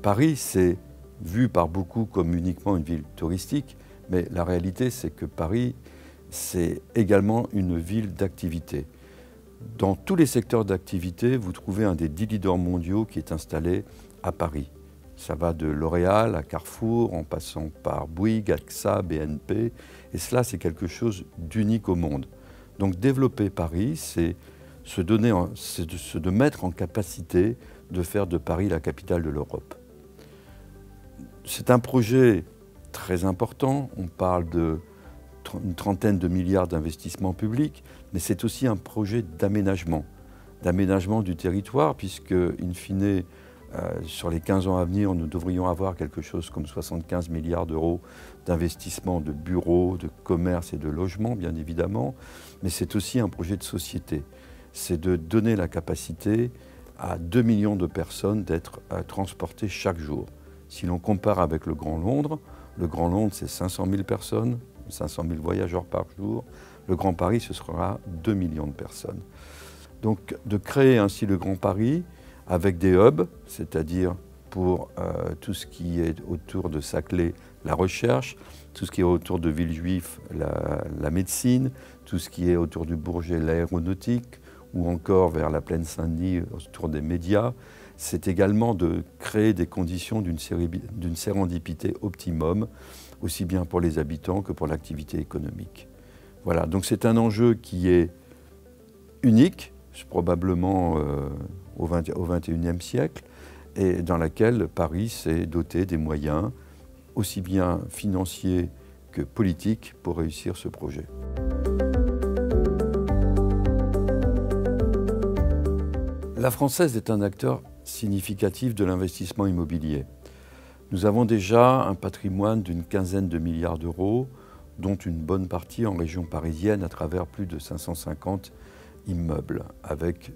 Paris, c'est vu par beaucoup comme uniquement une ville touristique, mais la réalité, c'est que Paris, c'est également une ville d'activité. Dans tous les secteurs d'activité, vous trouvez un des 10 leaders mondiaux qui est installé à Paris. Ça va de L'Oréal à Carrefour, en passant par Bouygues, AXA, BNP. Et cela, c'est quelque chose d'unique au monde. Donc développer Paris, c'est de mettre en capacité de faire de Paris la capitale de l'Europe. C'est un projet très important. On parle d'une trentaine de milliards d'investissements publics, mais c'est aussi un projet d'aménagement du territoire, puisque, in fine, sur les 15 ans à venir, nous devrions avoir quelque chose comme 75 milliards d'euros d'investissement de bureaux, de commerce et de logements, bien évidemment, mais c'est aussi un projet de société. C'est de donner la capacité à 2 millions de personnes d'être transportées chaque jour. Si l'on compare avec le Grand Londres, c'est 500 000 personnes, 500 000 voyageurs par jour. Le Grand Paris, ce sera 2 millions de personnes. Donc de créer ainsi le Grand Paris avec des hubs, c'est-à-dire pour tout ce qui est autour de Saclay, la recherche, tout ce qui est autour de Villejuif, la médecine, tout ce qui est autour du Bourget, l'aéronautique, ou encore vers la plaine Saint-Denis autour des médias. C'est également de créer des conditions d'une sérendipité optimum, aussi bien pour les habitants que pour l'activité économique. Voilà, donc c'est un enjeu qui est unique, probablement au XXIe siècle, et dans laquelle Paris s'est doté des moyens, aussi bien financiers que politiques, pour réussir ce projet. La Française est un acteur significatif de l'investissement immobilier. Nous avons déjà un patrimoine d'une quinzaine de milliards d'euros, dont une bonne partie en région parisienne à travers plus de 550 immeubles, avec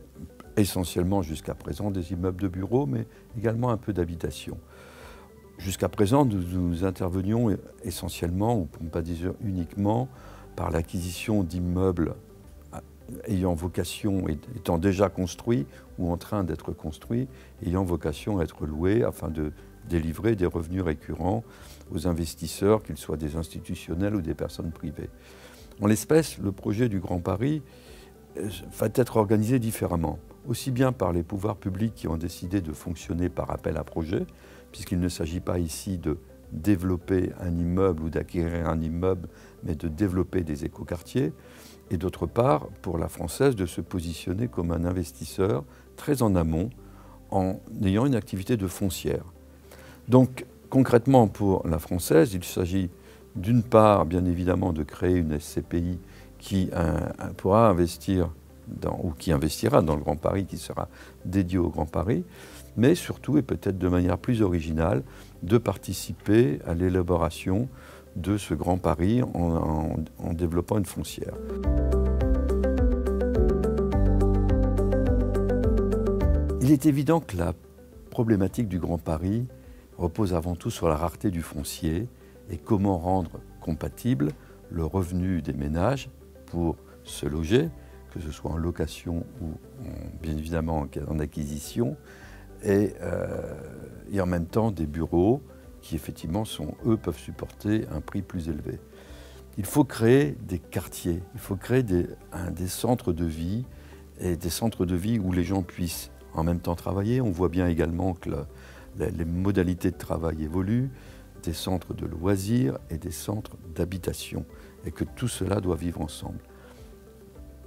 essentiellement jusqu'à présent des immeubles de bureaux, mais également un peu d'habitation. Jusqu'à présent, nous intervenions essentiellement, ou pour ne pas dire uniquement, par l'acquisition d'immeubles ayant vocation, étant déjà construits ou en train d'être construits, ayant vocation à être loués afin de délivrer des revenus récurrents aux investisseurs, qu'ils soient des institutionnels ou des personnes privées. En l'espèce, le projet du Grand Paris va être organisé différemment, aussi bien par les pouvoirs publics qui ont décidé de fonctionner par appel à projet, puisqu'il ne s'agit pas ici de développer un immeuble ou d'acquérir un immeuble, mais de développer des écoquartiers, et d'autre part, pour la Française, de se positionner comme un investisseur très en amont, en ayant une activité de foncière. Donc, concrètement, pour la Française, il s'agit d'une part, bien évidemment, de créer une SCPI qui pourra investir ou qui investira dans le Grand Paris, qui sera dédié au Grand Paris, mais surtout, et peut-être de manière plus originale, de participer à l'élaboration de ce Grand Paris en développant une foncière. Il est évident que la problématique du Grand Paris repose avant tout sur la rareté du foncier et comment rendre compatible le revenu des ménages pour se loger, que ce soit en location ou bien évidemment en acquisition, et en même temps des bureaux qui effectivement peuvent supporter un prix plus élevé. Il faut créer des quartiers, il faut créer des centres de vie, et des centres de vie où les gens puissent en même temps travailler. On voit bien également que les modalités de travail évoluent, des centres de loisirs et des centres d'habitation, et que tout cela doit vivre ensemble.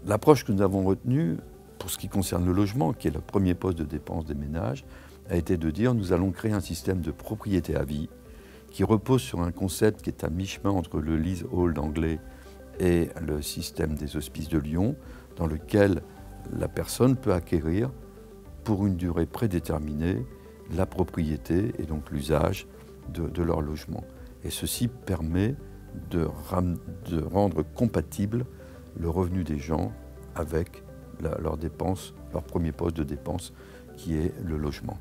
L'approche que nous avons retenue, pour ce qui concerne le logement, qui est le premier poste de dépense des ménages, a été de dire nous allons créer un système de propriété à vie qui repose sur un concept qui est à mi-chemin entre le leasehold anglais et le système des hospices de Lyon, dans lequel la personne peut acquérir pour une durée prédéterminée la propriété et donc l'usage de leur logement. Et ceci permet de rendre compatible le revenu des gens avec leurs dépenses, leur premier poste de dépense qui est le logement.